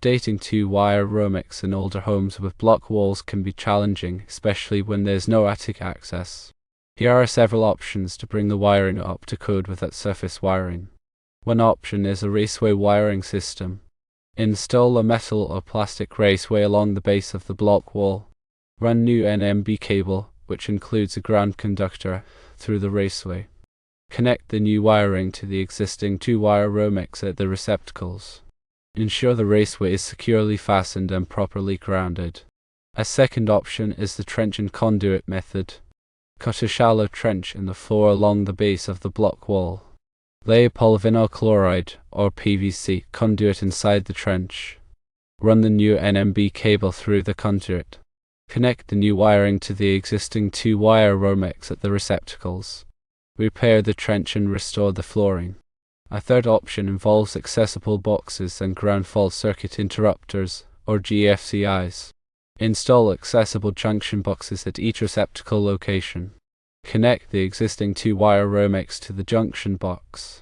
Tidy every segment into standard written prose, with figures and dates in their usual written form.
Updating two-wire Romex in older homes with block walls can be challenging, especially when there's no attic access. Here are several options to bring the wiring up to code without surface wiring. One option is a raceway wiring system. Install a metal or plastic raceway along the base of the block wall. Run new NMB cable, which includes a ground conductor, through the raceway. Connect the new wiring to the existing two-wire Romex at the receptacles. Ensure the raceway is securely fastened and properly grounded. A second option is the trench and conduit method. Cut a shallow trench in the floor along the base of the block wall. Lay a polyvinyl chloride, or PVC, conduit inside the trench. Run the new NMB cable through the conduit. Connect the new wiring to the existing two-wire Romex at the receptacles. Repair the trench and restore the flooring. A third option involves accessible boxes and ground fault circuit interrupters, or GFCIs. Install accessible junction boxes at each receptacle location. Connect the existing two-wire Romex to the junction box.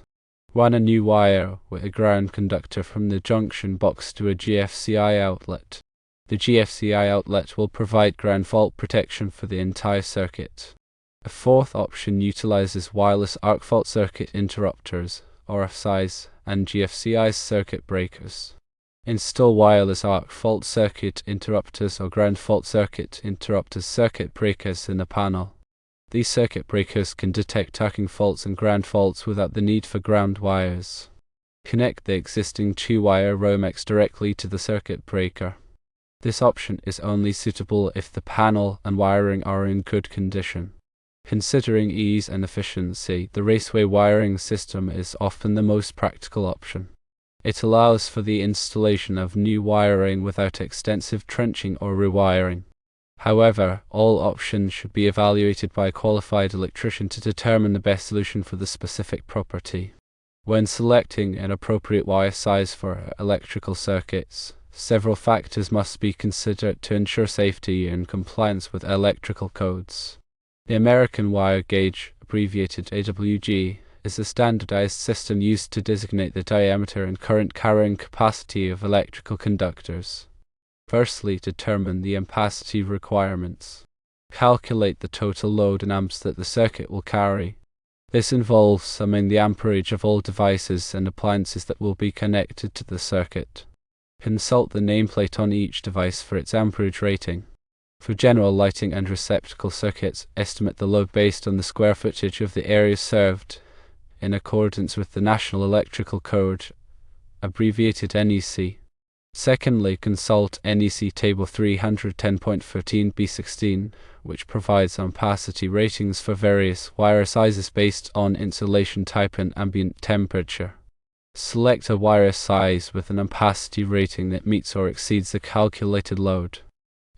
Run a new wire with a ground conductor from the junction box to a GFCI outlet. The GFCI outlet will provide ground fault protection for the entire circuit. A fourth option utilizes wireless arc fault circuit interrupters, or AFCIs, and GFCI circuit breakers. Install wireless arc fault circuit interrupters or ground fault circuit interrupters circuit breakers in the panel. These circuit breakers can detect arcing faults and ground faults without the need for ground wires. Connect the existing two-wire Romex directly to the circuit breaker. This option is only suitable if the panel and wiring are in good condition. Considering ease and efficiency, the raceway wiring system is often the most practical option. It allows for the installation of new wiring without extensive trenching or rewiring. However, all options should be evaluated by a qualified electrician to determine the best solution for the specific property. When selecting an appropriate wire size for electrical circuits, several factors must be considered to ensure safety and compliance with electrical codes. The American wire gauge, abbreviated AWG, is a standardized system used to designate the diameter and current carrying capacity of electrical conductors. Firstly, determine the ampacity requirements. Calculate the total load in amps that the circuit will carry. This involves summing the amperage of all devices and appliances that will be connected to the circuit. Consult the nameplate on each device for its amperage rating. For general lighting and receptacle circuits, estimate the load based on the square footage of the area served, in accordance with the National Electrical Code, abbreviated NEC. Secondly, consult NEC Table 310.13b16, which provides ampacity ratings for various wire sizes based on insulation type and ambient temperature. Select a wire size with an ampacity rating that meets or exceeds the calculated load.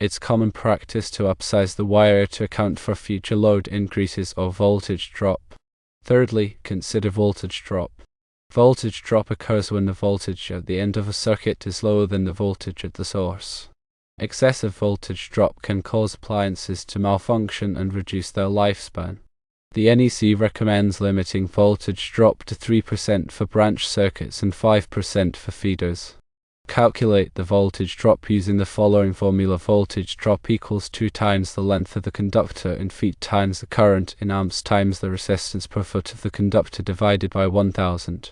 It's common practice to upsize the wire to account for future load increases or voltage drop. Thirdly, consider voltage drop. Voltage drop occurs when the voltage at the end of a circuit is lower than the voltage at the source. Excessive voltage drop can cause appliances to malfunction and reduce their lifespan. The NEC recommends limiting voltage drop to 3% for branch circuits and 5% for feeders. Calculate the voltage drop using the following formula. Voltage drop equals 2 times the length of the conductor in feet times the current in amps times the resistance per foot of the conductor divided by 1000.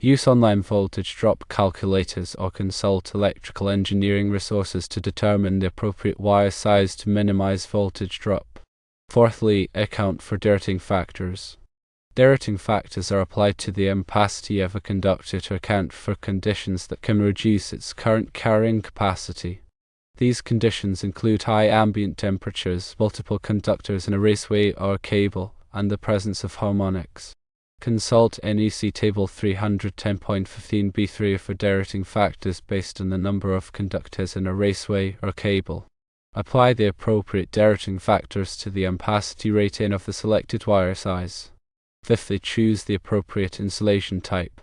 Use online voltage drop calculators or consult electrical engineering resources to determine the appropriate wire size to minimize voltage drop. Fourthly, account for dirting factors. Dirting factors are applied to the ampacity of a conductor to account for conditions that can reduce its current carrying capacity. These conditions include high ambient temperatures, multiple conductors in a raceway or cable, and the presence of harmonics. Consult NEC Table 310.15b3 for dirting factors based on the number of conductors in a raceway or cable. Apply the appropriate dirting factors to the ampacity rating of the selected wire size. Fifthly, choose the appropriate insulation type.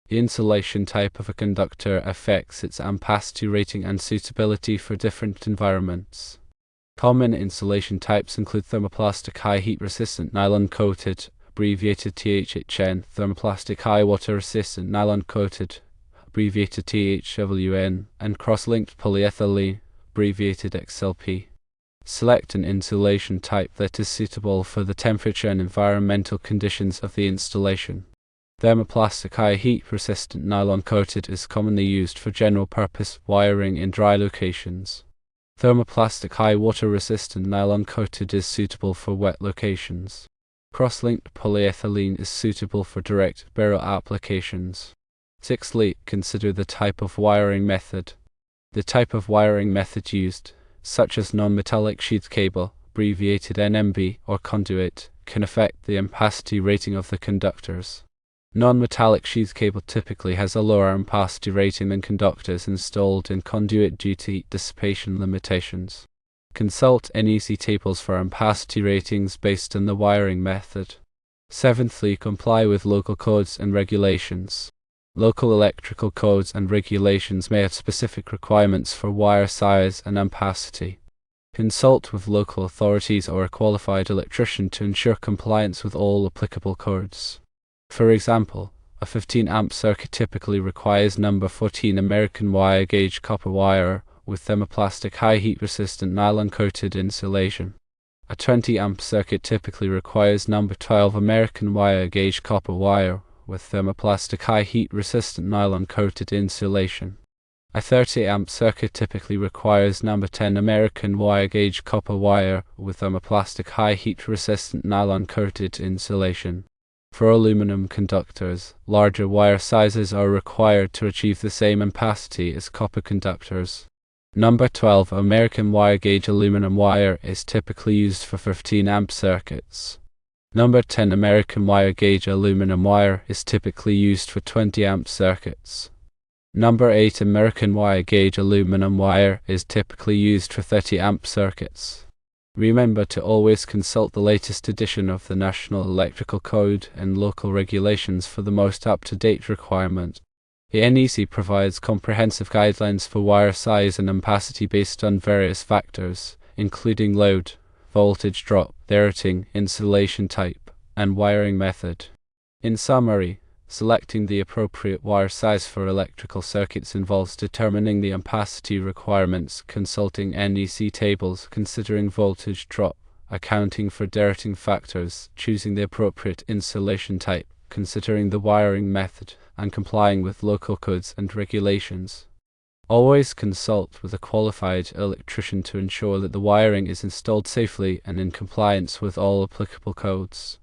The insulation type of a conductor affects its ampacity rating and suitability for different environments. Common insulation types include thermoplastic high heat resistant nylon coated, abbreviated THHN, thermoplastic high water resistant nylon coated, abbreviated THWN, and cross-linked polyethylene, abbreviated XLP. Select an insulation type that is suitable for the temperature and environmental conditions of the installation. Thermoplastic high heat resistant nylon coated is commonly used for general purpose wiring in dry locations. Thermoplastic high water resistant nylon coated is suitable for wet locations. Cross-linked polyethylene is suitable for direct barrel applications. Sixthly, consider the type of wiring method. The type of wiring method used, such as non-metallic sheath cable, abbreviated NMB, or conduit, can affect the ampacity rating of the conductors. Non-metallic sheath cable typically has a lower ampacity rating than conductors installed in conduit due to heat dissipation limitations. Consult NEC tables for ampacity ratings based on the wiring method. Seventhly, comply with local codes and regulations. Local electrical codes and regulations may have specific requirements for wire size and ampacity. Consult with local authorities or a qualified electrician to ensure compliance with all applicable codes. For example, a 15 amp circuit typically requires number 14 American wire gauge copper wire with thermoplastic high heat resistant nylon coated insulation. A 20 amp circuit typically requires number 12 American wire gauge copper wire with thermoplastic high heat resistant nylon coated insulation. A 30 amp circuit typically requires number 10 American wire gauge copper wire with thermoplastic high heat resistant nylon coated insulation. For aluminum conductors, larger wire sizes are required to achieve the same ampacity as copper conductors. Number 12 American wire gauge aluminum wire is typically used for 15 amp circuits. Number 10 American wire gauge aluminum wire is typically used for 20 amp circuits. Number 8 American wire gauge aluminum wire is typically used for 30 amp circuits. Remember to always consult the latest edition of the National Electrical Code and local regulations for the most up-to-date requirement. The NEC provides comprehensive guidelines for wire size and ampacity based on various factors, including load, voltage drop, rating, insulation type, and wiring method. In summary, selecting the appropriate wire size for electrical circuits involves determining the ampacity requirements, consulting NEC tables, considering voltage drop, accounting for rating factors, choosing the appropriate insulation type, considering the wiring method, and complying with local codes and regulations. Always consult with a qualified electrician to ensure that the wiring is installed safely and in compliance with all applicable codes.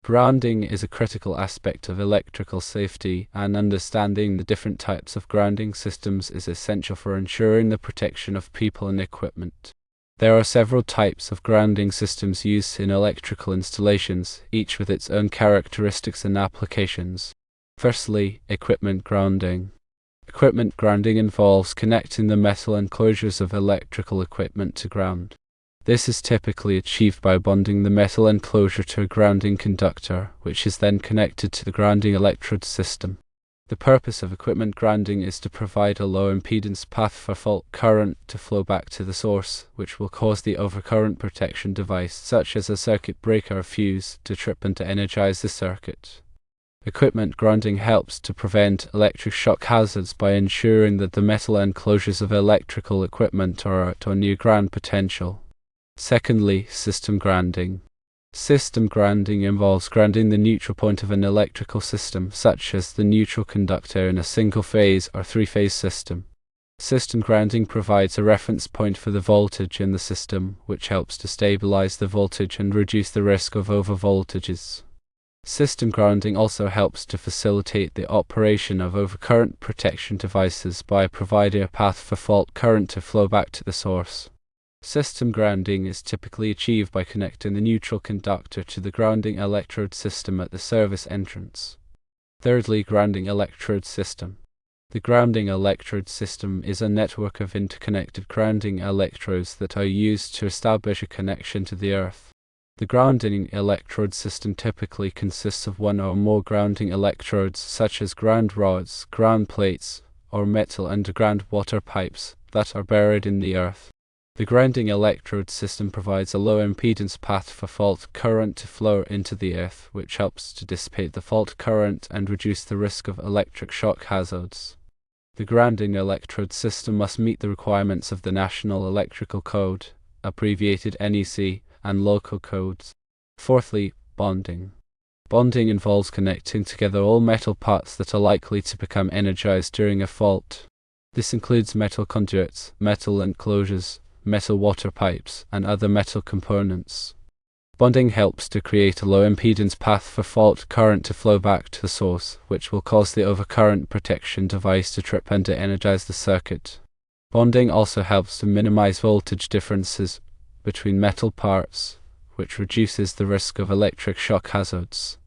Grounding is a critical aspect of electrical safety, and understanding the different types of grounding systems is essential for ensuring the protection of people and equipment. There are several types of grounding systems used in electrical installations, each with its own characteristics and applications. Firstly, equipment grounding. Equipment grounding involves connecting the metal enclosures of electrical equipment to ground. This is typically achieved by bonding the metal enclosure to a grounding conductor, which is then connected to the grounding electrode system. The purpose of equipment grounding is to provide a low impedance path for fault current to flow back to the source, which will cause the overcurrent protection device, such as a circuit breaker or fuse, to trip and to energize the circuit. Equipment grounding helps to prevent electric shock hazards by ensuring that the metal enclosures of electrical equipment are at or near ground potential. Secondly, system grounding. System grounding involves grounding the neutral point of an electrical system, such as the neutral conductor in a single-phase or three-phase system. System grounding provides a reference point for the voltage in the system, which helps to stabilize the voltage and reduce the risk of overvoltages. System grounding also helps to facilitate the operation of overcurrent protection devices by providing a path for fault current to flow back to the source. System grounding is typically achieved by connecting the neutral conductor to the grounding electrode system at the service entrance. Thirdly, grounding electrode system. The grounding electrode system is a network of interconnected grounding electrodes that are used to establish a connection to the earth. The grounding electrode system typically consists of one or more grounding electrodes, such as ground rods, ground plates, or metal underground water pipes that are buried in the earth. The grounding electrode system provides a low impedance path for fault current to flow into the earth, which helps to dissipate the fault current and reduce the risk of electric shock hazards. The grounding electrode system must meet the requirements of the National Electrical Code, abbreviated NEC, and local codes. Fourthly, bonding. Bonding involves connecting together all metal parts that are likely to become energized during a fault. This includes metal conduits, metal enclosures, metal water pipes, and other metal components. Bonding helps to create a low impedance path for fault current to flow back to the source, which will cause the overcurrent protection device to trip and de-energize the circuit. Bonding also helps to minimize voltage differences between metal parts, which reduces the risk of electric shock hazards.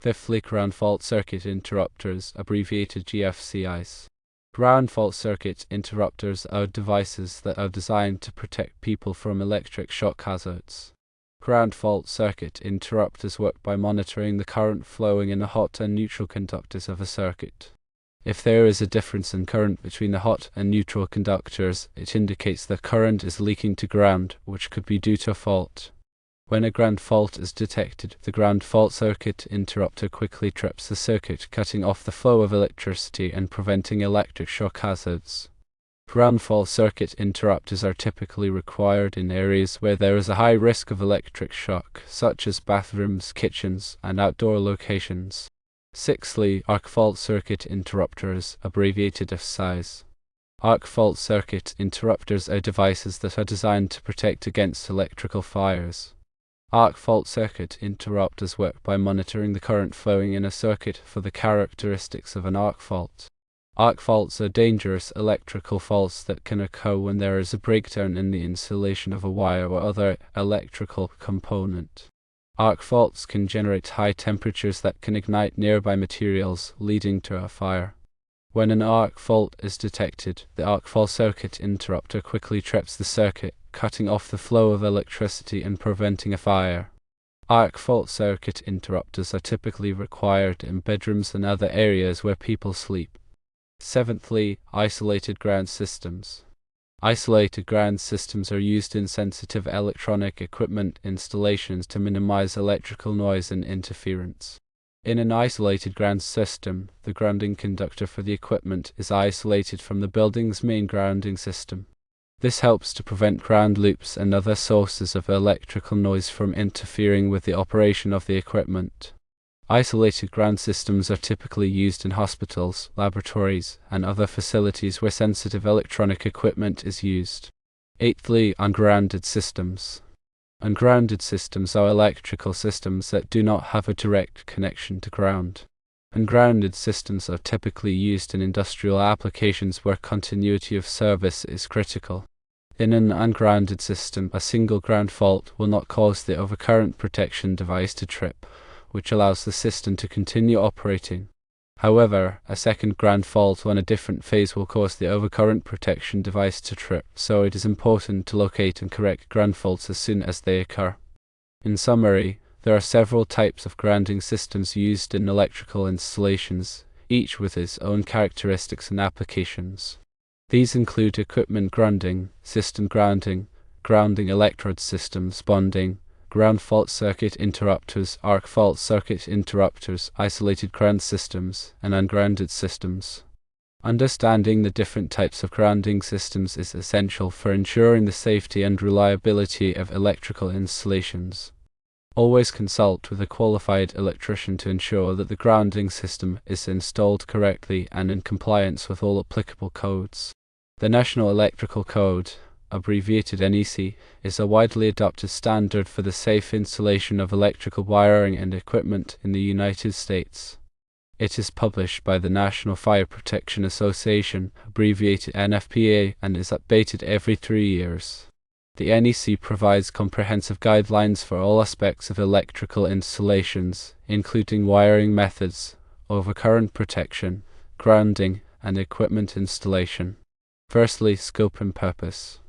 Fifthly, ground fault circuit interrupters, abbreviated GFCIs. Ground fault circuit interrupters are devices that are designed to protect people from electric shock hazards. Ground fault circuit interrupters work by monitoring the current flowing in the hot and neutral conductors of a circuit. If there is a difference in current between the hot and neutral conductors, it indicates that current is leaking to ground, which could be due to a fault. When a ground fault is detected, the ground fault circuit interrupter quickly trips the circuit, cutting off the flow of electricity and preventing electric shock hazards. Ground fault circuit interrupters are typically required in areas where there is a high risk of electric shock, such as bathrooms, kitchens, and outdoor locations. Sixthly, arc fault circuit interrupters, abbreviated AFCIs. Arc fault circuit interrupters are devices that are designed to protect against electrical fires. Arc fault circuit interrupters work by monitoring the current flowing in a circuit for the characteristics of an arc fault. Arc faults are dangerous electrical faults that can occur when there is a breakdown in the insulation of a wire or other electrical component. Arc faults can generate high temperatures that can ignite nearby materials, leading to a fire. When an arc fault is detected, the arc fault circuit interrupter quickly trips the circuit, cutting off the flow of electricity and preventing a fire. Arc fault circuit interrupters are typically required in bedrooms and other areas where people sleep. Seventhly, isolated ground systems. Isolated ground systems are used in sensitive electronic equipment installations to minimize electrical noise and interference. In an isolated ground system, the grounding conductor for the equipment is isolated from the building's main grounding system. This helps to prevent ground loops and other sources of electrical noise from interfering with the operation of the equipment. Isolated ground systems are typically used in hospitals, laboratories, and other facilities where sensitive electronic equipment is used. Eighthly, ungrounded systems. Ungrounded systems are electrical systems that do not have a direct connection to ground. Ungrounded systems are typically used in industrial applications where continuity of service is critical. In an ungrounded system, a single ground fault will not cause the overcurrent protection device to trip, which allows the system to continue operating. However, a second ground fault on a different phase will cause the overcurrent protection device to trip, so it is important to locate and correct ground faults as soon as they occur. In summary, there are several types of grounding systems used in electrical installations, each with its own characteristics and applications. These include equipment grounding, system grounding, grounding electrode systems, bonding, ground fault circuit interrupters, arc fault circuit interrupters, isolated ground systems, and ungrounded systems. Understanding the different types of grounding systems is essential for ensuring the safety and reliability of electrical installations. Always consult with a qualified electrician to ensure that the grounding system is installed correctly and in compliance with all applicable codes. The National Electrical Code, abbreviated NEC, is a widely adopted standard for the safe installation of electrical wiring and equipment in the United States. It is published by the National Fire Protection Association, abbreviated NFPA, and is updated every 3 years. The NEC provides comprehensive guidelines for all aspects of electrical installations, including wiring methods, overcurrent protection, grounding, and equipment installation. Firstly, scope and purpose.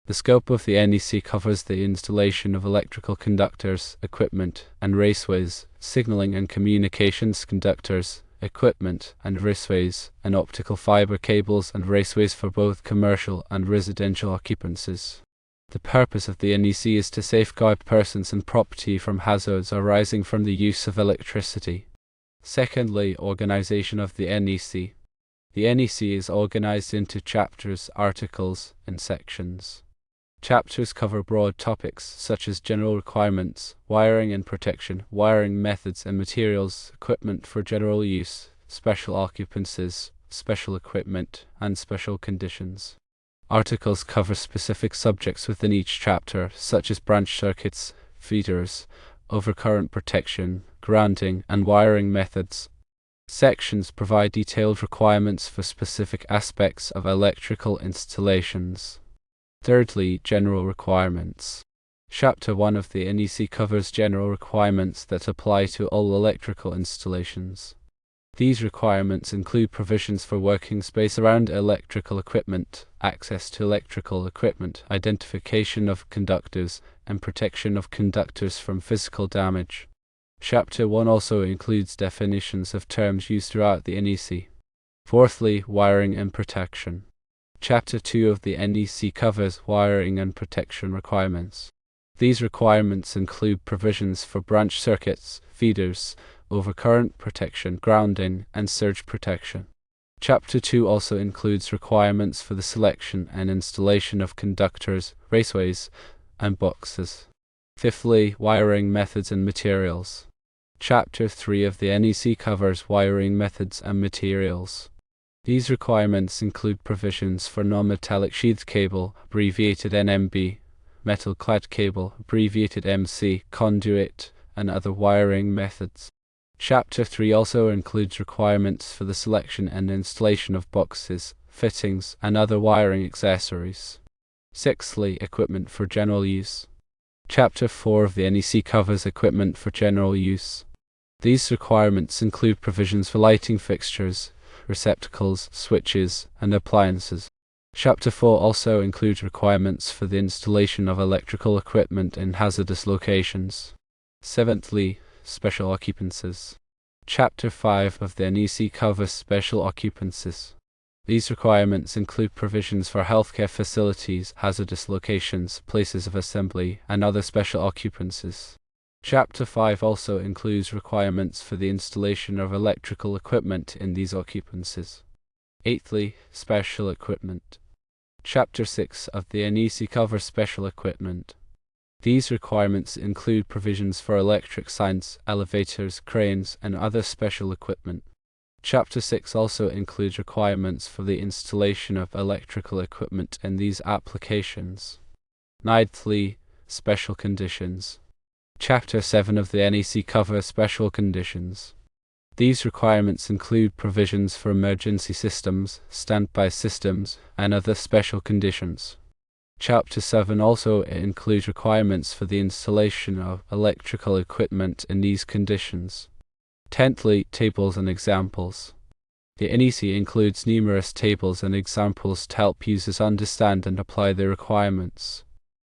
The scope of the NEC covers the installation of electrical conductors, equipment, and raceways, signaling and communications conductors, equipment, and raceways, and optical fiber cables and raceways for both commercial and residential occupancies. The purpose of the NEC is to safeguard persons and property from hazards arising from the use of electricity. Secondly, organization of the NEC. The NEC is organized into chapters, articles, and sections. Chapters cover broad topics such as general requirements, wiring and protection, wiring methods and materials, equipment for general use, special occupancies, special equipment, and special conditions. Articles cover specific subjects within each chapter, such as branch circuits, feeders, overcurrent protection, grounding, and wiring methods. Sections provide detailed requirements for specific aspects of electrical installations. Thirdly, general requirements. Chapter 1 of the NEC covers general requirements that apply to all electrical installations. These requirements include provisions for working space around electrical equipment, access to electrical equipment, identification of conductors, and protection of conductors from physical damage. Chapter 1 also includes definitions of terms used throughout the NEC. Fourthly, wiring and protection. Chapter 2 of the NEC covers wiring and protection requirements. These requirements include provisions for branch circuits, feeders, overcurrent protection, grounding, and surge protection. Chapter 2 also includes requirements for the selection and installation of conductors, raceways, and boxes. Fifthly, wiring methods and materials. Chapter 3 of the NEC covers wiring methods and materials. These requirements include provisions for non-metallic sheathed cable, abbreviated NMB, metal-clad cable, abbreviated MC, conduit, and other wiring methods. Chapter 3 also includes requirements for the selection and installation of boxes, fittings, and other wiring accessories. Sixthly, equipment for general use. Chapter 4 of the NEC covers equipment for general use. These requirements include provisions for lighting fixtures, receptacles, switches, and appliances. Chapter 4 also includes requirements for the installation of electrical equipment in hazardous locations. Seventhly, special occupancies. Chapter 5 of the NEC covers special occupancies. These requirements include provisions for healthcare facilities, hazardous locations, places of assembly, and other special occupancies. Chapter 5 also includes requirements for the installation of electrical equipment in these occupancies. Eighthly, special equipment. Chapter 6 of the NEC covers special equipment. These requirements include provisions for electric signs, elevators, cranes, and other special equipment. Chapter 6 also includes requirements for the installation of electrical equipment in these applications. Ninthly, special conditions. Chapter 7 of the NEC covers special conditions. These requirements include provisions for emergency systems, standby systems, and other special conditions. Chapter 7 also includes requirements for the installation of electrical equipment in these conditions. Tenthly, tables and examples. The NEC includes numerous tables and examples to help users understand and apply the requirements.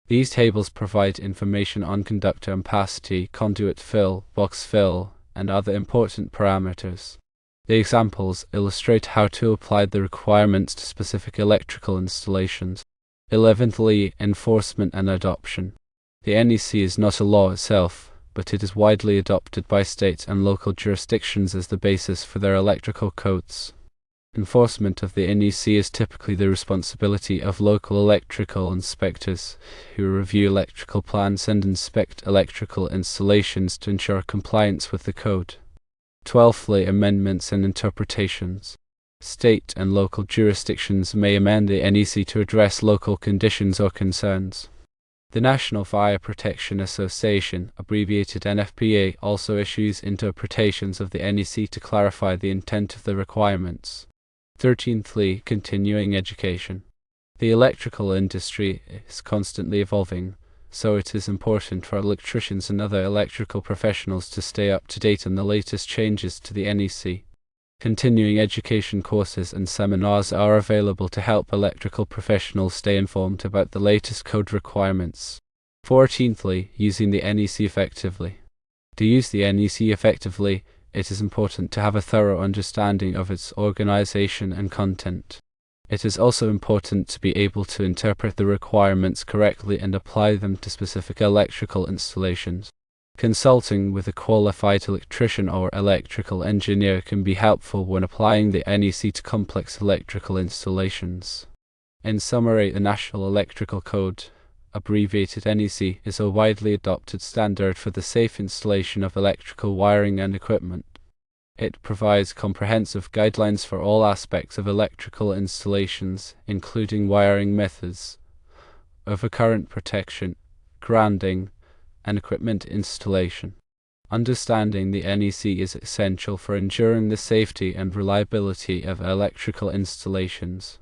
These tables provide information on conductor ampacity, conduit fill, box fill, and other important parameters. The examples illustrate how to apply the requirements to specific electrical installations. 11thly, enforcement and adoption. The NEC is not a law itself, but it is widely adopted by state and local jurisdictions as the basis for their electrical codes. Enforcement of the NEC is typically the responsibility of local electrical inspectors, who review electrical plans and inspect electrical installations to ensure compliance with the code. 12thly, amendments and interpretations. State and local jurisdictions may amend the NEC to address local conditions or concerns. The National Fire Protection Association, abbreviated NFPA, also issues interpretations of the NEC to clarify the intent of the requirements. 13thly, continuing education. The electrical industry is constantly evolving, so it is important for electricians and other electrical professionals to stay up to date on the latest changes to the NEC. Continuing education courses and seminars are available to help electrical professionals stay informed about the latest code requirements. 14thly, using the NEC effectively. To use the NEC effectively, it is important to have a thorough understanding of its organization and content. It is also important to be able to interpret the requirements correctly and apply them to specific electrical installations. Consulting with a qualified electrician or electrical engineer can be helpful when applying the NEC to complex electrical installations. In summary, the National Electrical Code, abbreviated NEC, is a widely adopted standard for the safe installation of electrical wiring and equipment. It provides comprehensive guidelines for all aspects of electrical installations, including wiring methods, overcurrent protection, grounding, and equipment installation. Understanding the NEC is essential for ensuring the safety and reliability of electrical installations.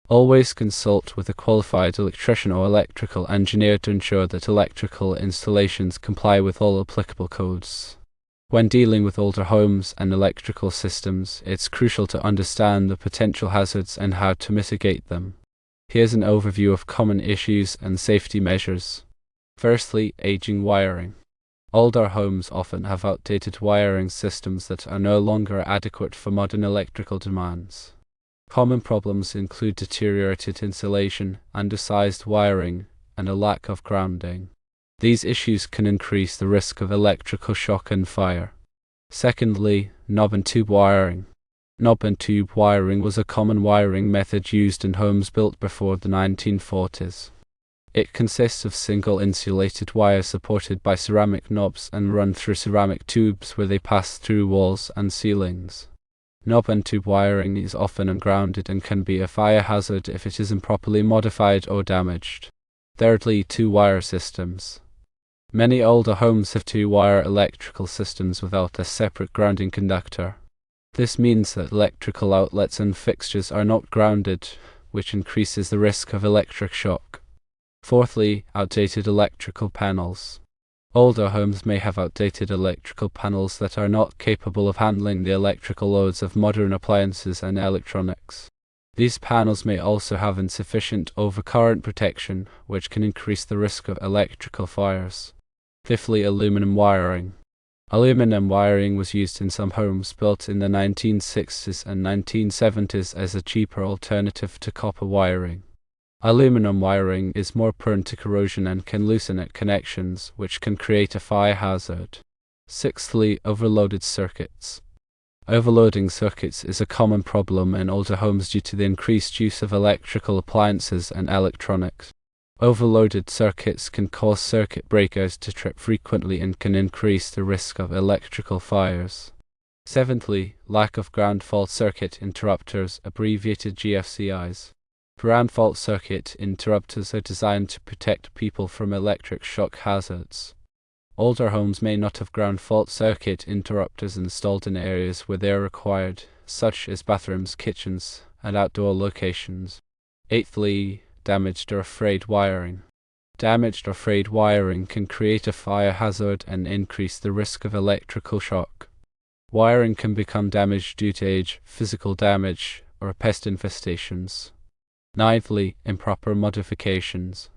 Always consult with a qualified electrician or electrical engineer to ensure that electrical installations comply with all applicable codes. When dealing with older homes and electrical systems, it's crucial to understand the potential hazards and how to mitigate them. Here's an overview of common issues and safety measures. Firstly, aging wiring. Older homes often have outdated wiring systems that are no longer adequate for modern electrical demands. Common problems include deteriorated insulation, undersized wiring, and a lack of grounding. These issues can increase the risk of electrical shock and fire. Secondly, knob and tube wiring. Knob and tube wiring was a common wiring method used in homes built before the 1940s. It consists of single insulated wires supported by ceramic knobs and run through ceramic tubes where they pass through walls and ceilings. Knob and tube wiring is often ungrounded and can be a fire hazard if it is improperly modified or damaged. Thirdly, two-wire systems. Many older homes have two-wire electrical systems without a separate grounding conductor. This means that electrical outlets and fixtures are not grounded, which increases the risk of electric shock. Fourthly, outdated electrical panels. Older homes may have outdated electrical panels that are not capable of handling the electrical loads of modern appliances and electronics. These panels may also have insufficient overcurrent protection, which can increase the risk of electrical fires. Fifthly, aluminum wiring. Aluminum wiring was used in some homes built in the 1960s and 1970s as a cheaper alternative to copper wiring. Aluminum wiring is more prone to corrosion and can loosen at connections, which can create a fire hazard. Sixthly, overloaded circuits. Overloading circuits is a common problem in older homes due to the increased use of electrical appliances and electronics. Overloaded circuits can cause circuit breakers to trip frequently and can increase the risk of electrical fires. Seventhly, lack of ground fault circuit interrupters, abbreviated GFCIs. Ground fault circuit interrupters are designed to protect people from electric shock hazards. Older homes may not have ground fault circuit interrupters installed in areas where they are required, such as bathrooms, kitchens, and outdoor locations. Eighthly, damaged or frayed wiring. Damaged or frayed wiring can create a fire hazard and increase the risk of electrical shock. Wiring can become damaged due to age, physical damage, or pest infestations. Ninthly, improper modifications.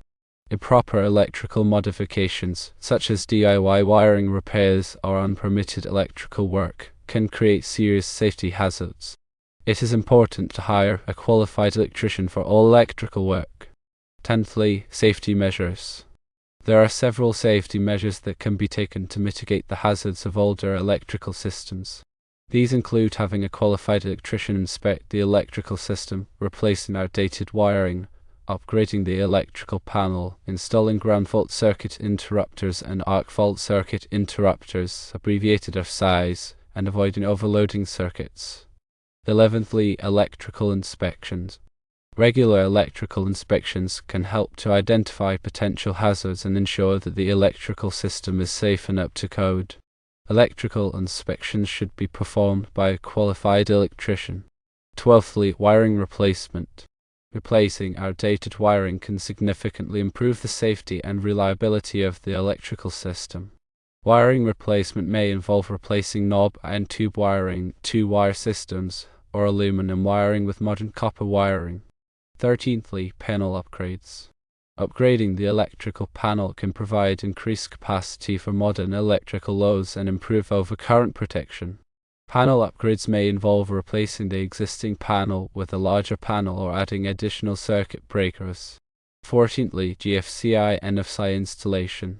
Improper electrical modifications, such as DIY wiring repairs or unpermitted electrical work, can create serious safety hazards. It is important to hire a qualified electrician for all electrical work. Tenthly, safety measures. There are several safety measures that can be taken to mitigate the hazards of older electrical systems. These include having a qualified electrician inspect the electrical system, replacing outdated wiring, upgrading the electrical panel, installing ground fault circuit interrupters and arc fault circuit interrupters, abbreviated AFCIs, and avoiding overloading circuits. 11thly, electrical inspections. Regular electrical inspections can help to identify potential hazards and ensure that the electrical system is safe and up to code. Electrical inspections should be performed by a qualified electrician. 12thly, wiring replacement. Replacing outdated wiring can significantly improve the safety and reliability of the electrical system. Wiring replacement may involve replacing knob and tube wiring, two-wire systems, or aluminum wiring with modern copper wiring. 13thly, panel upgrades. Upgrading the electrical panel can provide increased capacity for modern electrical loads and improve overcurrent protection. Panel upgrades may involve replacing the existing panel with a larger panel or adding additional circuit breakers. 14thly, GFCI and AFCI installation.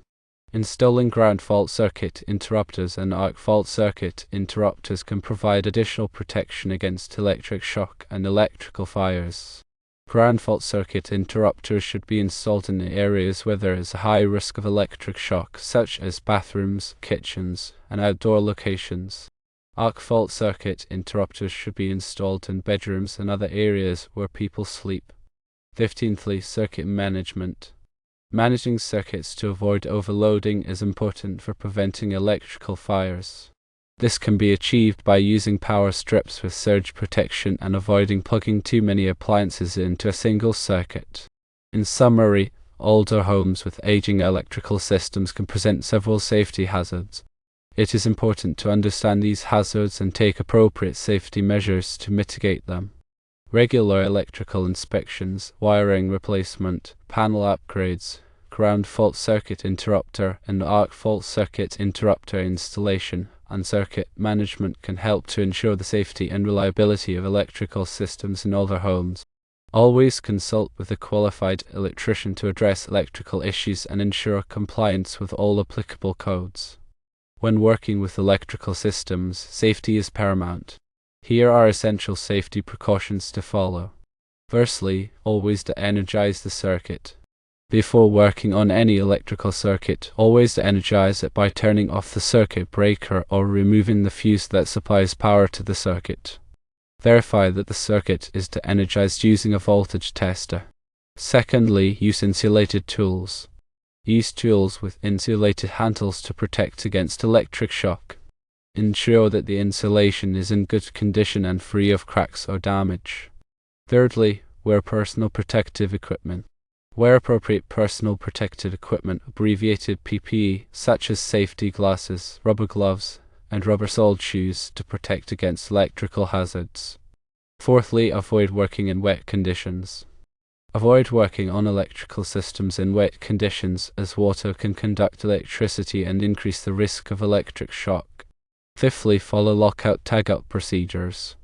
Installing ground fault circuit interrupters and arc fault circuit interrupters can provide additional protection against electric shock and electrical fires. Ground fault circuit interrupters should be installed in areas where there is a high risk of electric shock, such as bathrooms, kitchens, and outdoor locations. Arc fault circuit interrupters should be installed in bedrooms and other areas where people sleep. 15th, circuit management. Managing circuits to avoid overloading is important for preventing electrical fires. This can be achieved by using power strips with surge protection and avoiding plugging too many appliances into a single circuit. In summary, older homes with aging electrical systems can present several safety hazards. It is important to understand these hazards and take appropriate safety measures to mitigate them. Regular electrical inspections, wiring replacement, panel upgrades, ground fault circuit interrupter and arc fault circuit interrupter installation, and circuit management can help to ensure the safety and reliability of electrical systems in older homes. Always consult with a qualified electrician to address electrical issues and ensure compliance with all applicable codes. When working with electrical systems, safety is paramount. Here are essential safety precautions to follow. Firstly, always de-energize the circuit. Before working on any electrical circuit, always de-energize it by turning off the circuit breaker or removing the fuse that supplies power to the circuit. Verify that the circuit is de-energized using a voltage tester. Secondly, use insulated tools. Use tools with insulated handles to protect against electric shock. Ensure that the insulation is in good condition and free of cracks or damage. Thirdly, wear personal protective equipment. Wear appropriate personal protective equipment, abbreviated PPE, such as safety glasses, rubber gloves, and rubber-soled shoes to protect against electrical hazards. Fourthly, avoid working in wet conditions. Avoid working on electrical systems in wet conditions, as water can conduct electricity and increase the risk of electric shock. Fifthly, follow lockout-tagout procedures.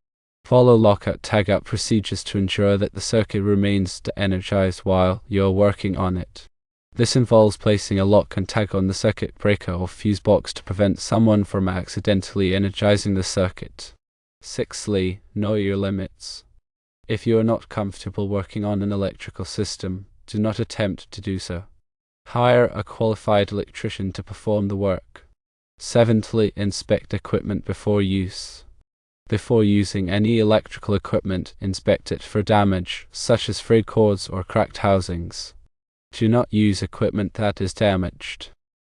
Follow lockout-tagout procedures to ensure that the circuit remains de-energized while you are working on it. This involves placing a lock and tag on the circuit breaker or fuse box to prevent someone from accidentally energizing the circuit. Sixthly, know your limits. If you are not comfortable working on an electrical system, do not attempt to do so. Hire a qualified electrician to perform the work. Seventhly, inspect equipment before use. Before using any electrical equipment, inspect it for damage, such as frayed cords or cracked housings. Do not use equipment that is damaged.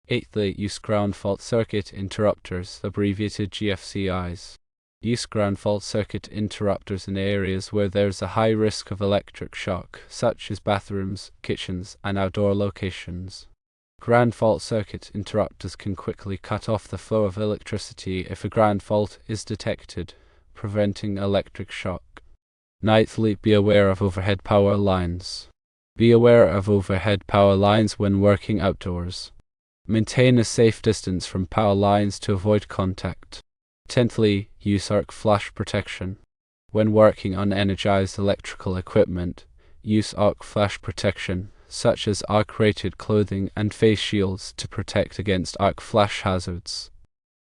Eighthly, use ground fault circuit interrupters, abbreviated GFCIs. Use ground fault circuit interrupters in areas where there is a high risk of electric shock, such as bathrooms, kitchens, and outdoor locations. Ground fault circuit interrupters can quickly cut off the flow of electricity if a ground fault is detected, preventing electric shock. Ninthly, be aware of overhead power lines. Be aware of overhead power lines when working outdoors. Maintain a safe distance from power lines to avoid contact. 10thly, use arc flash protection. When working on energized electrical equipment, use arc flash protection, such as arc-rated clothing and face shields to protect against arc flash hazards.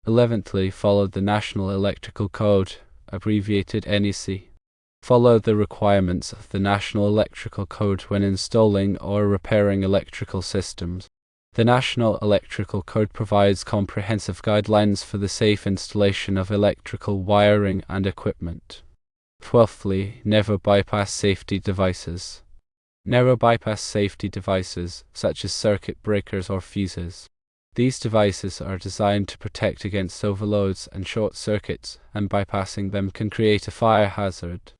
11thly, follow the National Electrical Code, abbreviated NEC. Follow the requirements of the National Electrical Code when installing or repairing electrical systems. The National Electrical Code provides comprehensive guidelines for the safe installation of electrical wiring and equipment. 12thly, never bypass safety devices. Never bypass safety devices, such as circuit breakers or fuses. These devices are designed to protect against overloads and short circuits, and bypassing them can create a fire hazard.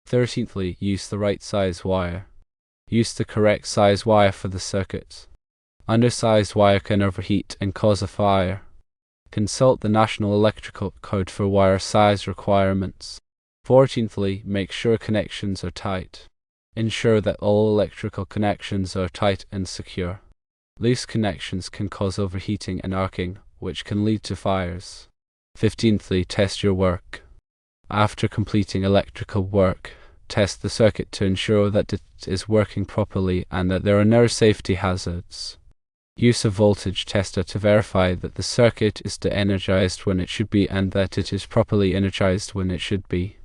13thly, use the right size wire. Use the correct size wire for the circuit. Undersized wire can overheat and cause a fire. Consult the National Electrical Code for wire size requirements. 14thly, make sure connections are tight. Ensure that all electrical connections are tight and secure. Loose connections can cause overheating and arcing, which can lead to fires. 15thly, test your work. After completing electrical work, test the circuit to ensure that it is working properly and that there are no safety hazards. Use a voltage tester to verify that the circuit is de-energized when it should be and that it is properly energized when it should be.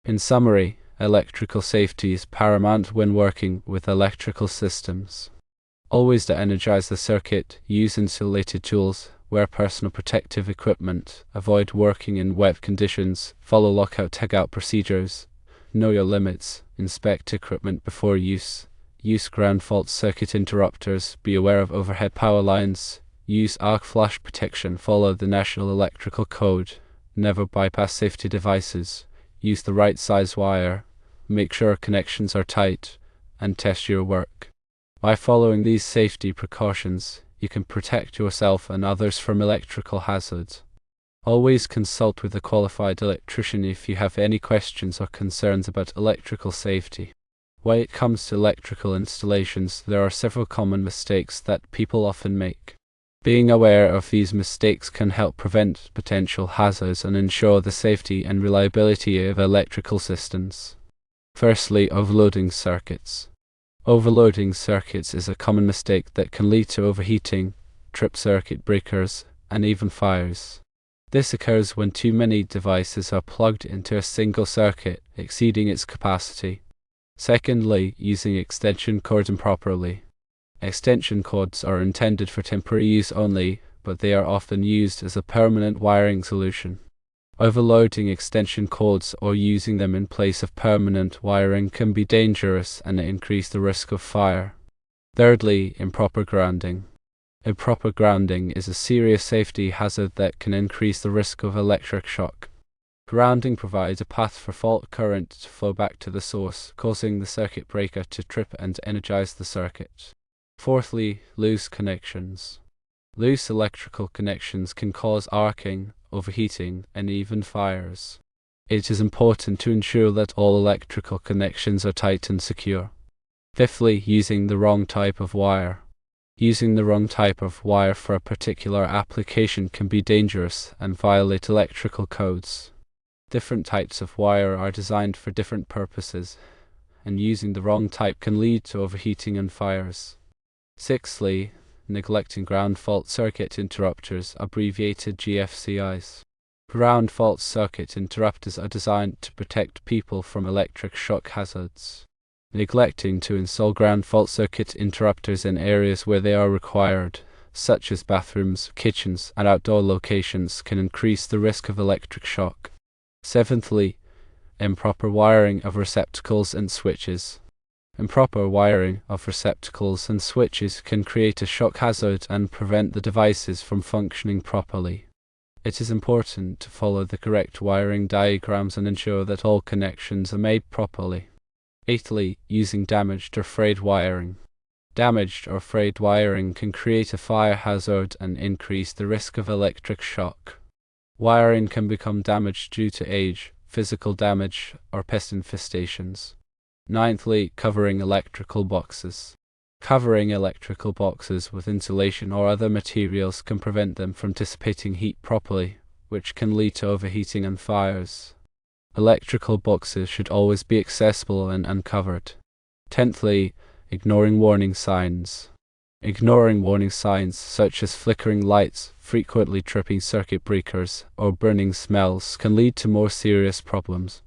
In summary, electrical safety is paramount when working with electrical systems. Always de-energize the circuit, use insulated tools, wear personal protective equipment, avoid working in wet conditions, follow lockout-tagout procedures, know your limits, inspect equipment before use ground fault circuit interrupters, be aware of overhead power lines, use arc flash protection, follow the National Electrical Code, never bypass safety devices, use the right size wire, make sure connections are tight, and test your work. By following these safety precautions, you can protect yourself and others from electrical hazards. Always consult with a qualified electrician if you have any questions or concerns about electrical safety. When it comes to electrical installations, there are several common mistakes that people often make. Being aware of these mistakes can help prevent potential hazards and ensure the safety and reliability of electrical systems. Firstly, overloading circuits. Overloading circuits is a common mistake that can lead to overheating, trip circuit breakers, and even fires. This occurs when too many devices are plugged into a single circuit, exceeding its capacity. Secondly, using extension cords improperly. Extension cords are intended for temporary use only, but they are often used as a permanent wiring solution. Overloading extension cords or using them in place of permanent wiring can be dangerous and increase the risk of fire. Thirdly, improper grounding. Improper grounding is a serious safety hazard that can increase the risk of electric shock. Grounding provides a path for fault current to flow back to the source, causing the circuit breaker to trip and energize the circuit. Fourthly, loose connections. Loose electrical connections can cause arcing, overheating, and even fires. It is important to ensure that all electrical connections are tight and secure. Fifthly, using the wrong type of wire. Using the wrong type of wire for a particular application can be dangerous and violate electrical codes. Different types of wire are designed for different purposes, and using the wrong type can lead to overheating and fires. Sixthly, neglecting ground fault circuit interrupters, abbreviated GFCIs. Ground fault circuit interrupters are designed to protect people from electric shock hazards. Neglecting to install ground fault circuit interrupters in areas where they are required, such as bathrooms, kitchens, and outdoor locations, can increase the risk of electric shock. Seventhly, improper wiring of receptacles and switches. Improper wiring of receptacles and switches can create a shock hazard and prevent the devices from functioning properly. It is important to follow the correct wiring diagrams and ensure that all connections are made properly. Eighthly, using damaged or frayed wiring. Damaged or frayed wiring can create a fire hazard and increase the risk of electric shock. Wiring can become damaged due to age, physical damage, or pest infestations. Ninthly, covering electrical boxes. Covering electrical boxes with insulation or other materials can prevent them from dissipating heat properly, which can lead to overheating and fires. Electrical boxes should always be accessible and uncovered. Tenthly, ignoring warning signs. Ignoring warning signs such as flickering lights, frequently tripping circuit breakers, or burning smells can lead to more serious problems.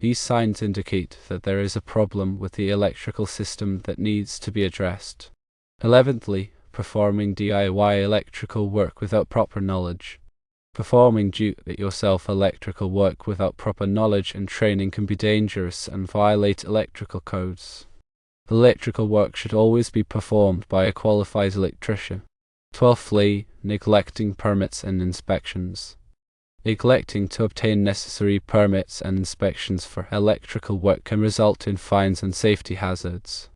These signs indicate that there is a problem with the electrical system that needs to be addressed. 11thly, performing DIY electrical work without proper knowledge. Performing do-it-yourself electrical work without proper knowledge and training can be dangerous and violate electrical codes. Electrical work should always be performed by a qualified electrician. 12thly, neglecting permits and inspections. Neglecting to obtain necessary permits and inspections for electrical work can result in fines and safety hazards.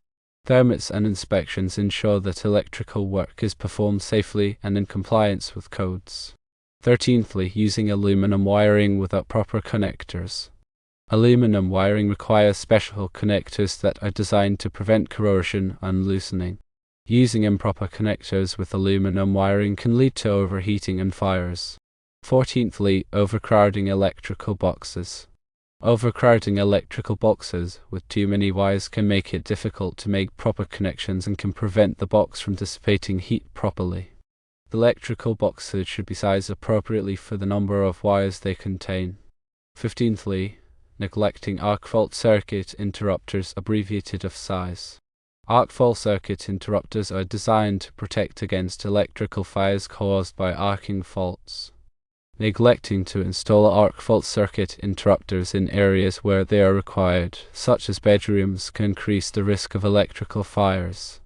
Permits and inspections ensure that electrical work is performed safely and in compliance with codes. 13thly, using aluminum wiring without proper connectors. Aluminum wiring requires special connectors that are designed to prevent corrosion and loosening. Using improper connectors with aluminum wiring can lead to overheating and fires. 14thly, overcrowding electrical boxes. Overcrowding electrical boxes with too many wires can make it difficult to make proper connections and can prevent the box from dissipating heat properly. Electrical boxes should be sized appropriately for the number of wires they contain. 15thly, neglecting arc fault circuit interrupters, abbreviated AFCIs. Arc fault circuit interrupters are designed to protect against electrical fires caused by arcing faults. Neglecting to install arc fault circuit interrupters in areas where they are required, such as bedrooms, can increase the risk of electrical fires.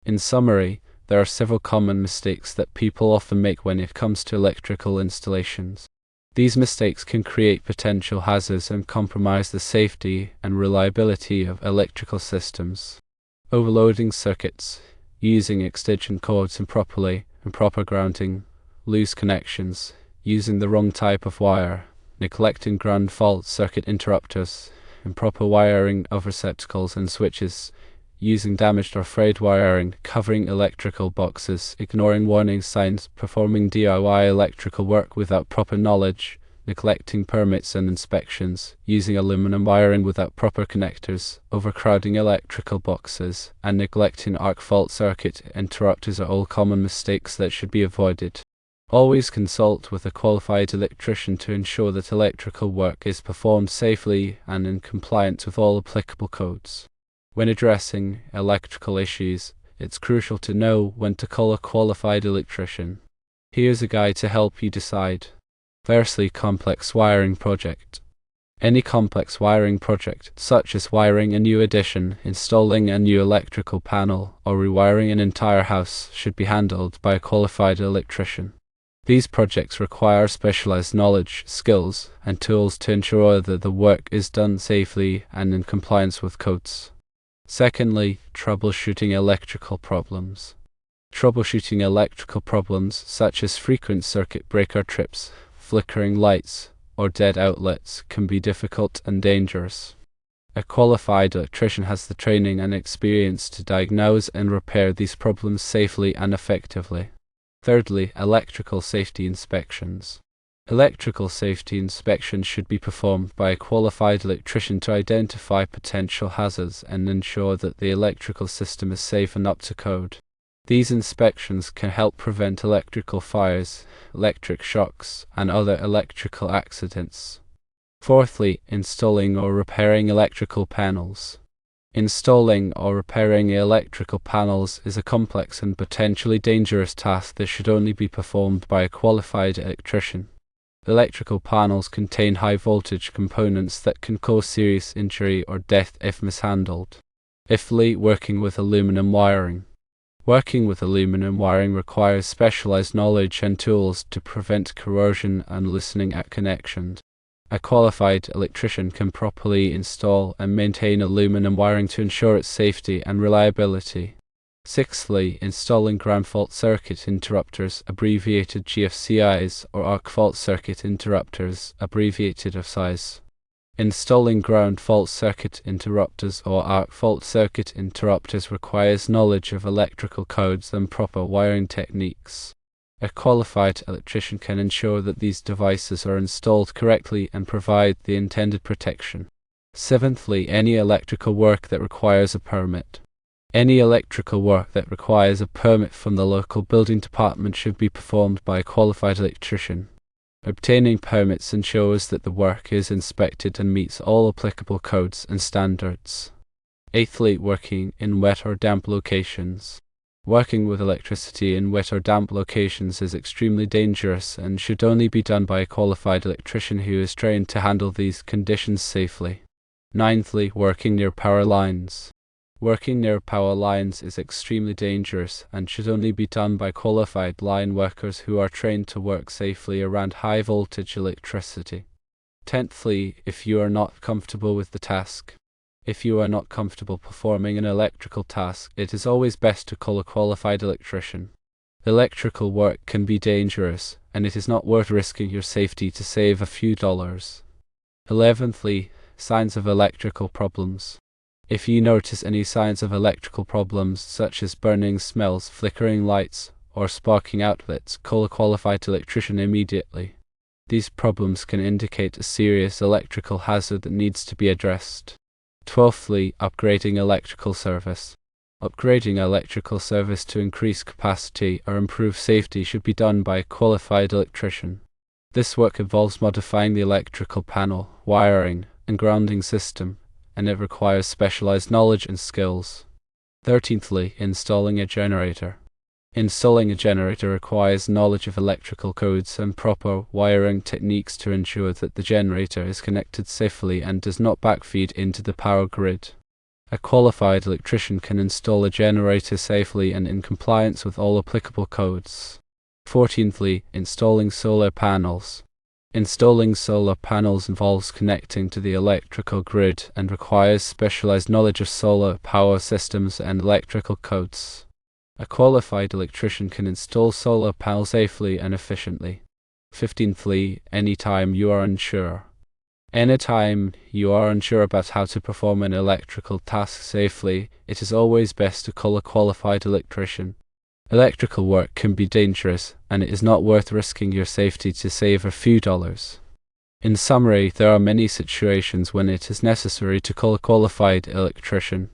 In summary, there are several common mistakes that people often make when it comes to electrical installations. These mistakes can create potential hazards and compromise the safety and reliability of electrical systems. Overloading circuits, using extension cords improperly, improper grounding, loose connections, using the wrong type of wire, neglecting ground fault circuit interrupters, improper wiring of receptacles and switches, using damaged or frayed wiring, covering electrical boxes, ignoring warning signs, performing DIY electrical work without proper knowledge, neglecting permits and inspections, using aluminum wiring without proper connectors, overcrowding electrical boxes, and neglecting arc fault circuit interrupters are all common mistakes that should be avoided. Always consult with a qualified electrician to ensure that electrical work is performed safely and in compliance with all applicable codes. When addressing electrical issues, it's crucial to know when to call a qualified electrician. Here's a guide to help you decide. Firstly, complex wiring project. Any complex wiring project, such as wiring a new addition, installing a new electrical panel, or rewiring an entire house, should be handled by a qualified electrician. These projects require specialized knowledge, skills, and tools to ensure that the work is done safely and in compliance with codes. Secondly, troubleshooting electrical problems. Troubleshooting electrical problems such as frequent circuit breaker trips, flickering lights, or dead outlets can be difficult and dangerous. A qualified electrician has the training and experience to diagnose and repair these problems safely and effectively. Thirdly, electrical safety inspections. Electrical safety inspections should be performed by a qualified electrician to identify potential hazards and ensure that the electrical system is safe and up to code. These inspections can help prevent electrical fires, electric shocks, and other electrical accidents. Fourthly, installing or repairing electrical panels. Installing or repairing electrical panels is a complex and potentially dangerous task that should only be performed by a qualified electrician. Electrical panels contain high-voltage components that can cause serious injury or death if mishandled. Fifthly, working with aluminum wiring. Working with aluminum wiring requires specialized knowledge and tools to prevent corrosion and loosening at connections. A qualified electrician can properly install and maintain aluminum wiring to ensure its safety and reliability. Sixthly, installing ground fault circuit interrupters, abbreviated GFCIs, or arc fault circuit interrupters, abbreviated AFCIs. Installing ground fault circuit interrupters or arc fault circuit interrupters requires knowledge of electrical codes and proper wiring techniques. A qualified electrician can ensure that these devices are installed correctly and provide the intended protection. Seventhly, any electrical work that requires a permit. Any electrical work that requires a permit from the local building department should be performed by a qualified electrician. Obtaining permits ensures that the work is inspected and meets all applicable codes and standards. Eighthly, working in wet or damp locations. Working with electricity in wet or damp locations is extremely dangerous and should only be done by a qualified electrician who is trained to handle these conditions safely. Ninthly, working near power lines. Working near power lines is extremely dangerous and should only be done by qualified line workers who are trained to work safely around high voltage electricity. Tenthly, if you are not comfortable with the task. If you are not comfortable performing an electrical task, it is always best to call a qualified electrician. Electrical work can be dangerous, and it is not worth risking your safety to save a few dollars. 11thly, signs of electrical problems. If you notice any signs of electrical problems, such as burning smells, flickering lights, or sparking outlets, call a qualified electrician immediately. These problems can indicate a serious electrical hazard that needs to be addressed. 12thly, upgrading electrical service. Upgrading electrical service to increase capacity or improve safety should be done by a qualified electrician. This work involves modifying the electrical panel, wiring, and grounding system, and it requires specialized knowledge and skills. 13thly, installing a generator. Installing a generator requires knowledge of electrical codes and proper wiring techniques to ensure that the generator is connected safely and does not backfeed into the power grid. A qualified electrician can install a generator safely and in compliance with all applicable codes. 14thly, installing solar panels. Installing solar panels involves connecting to the electrical grid and requires specialized knowledge of solar power systems and electrical codes. A qualified electrician can install solar panels safely and efficiently. 15thly, anytime you are unsure. Anytime you are unsure about how to perform an electrical task safely, it is always best to call a qualified electrician. Electrical work can be dangerous, and it is not worth risking your safety to save a few dollars. In summary, there are many situations when it is necessary to call a qualified electrician.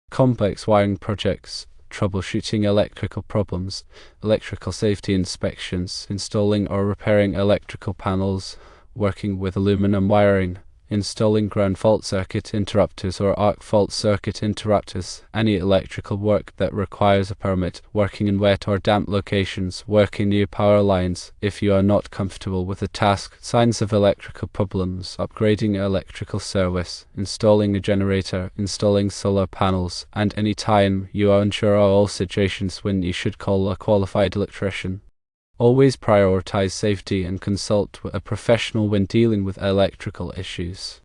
Complex wiring projects, troubleshooting electrical problems, electrical safety inspections, installing or repairing electrical panels, working with aluminum wiring, installing ground fault circuit interrupters or arc fault circuit interrupters, any electrical work that requires a permit, working in wet or damp locations, working near power lines if you are not comfortable with the task, signs of electrical problems, upgrading electrical service, installing a generator, installing solar panels, and any time you are unsure are all situations when you should call a qualified electrician. Always prioritize safety and consult with a professional when dealing with electrical issues.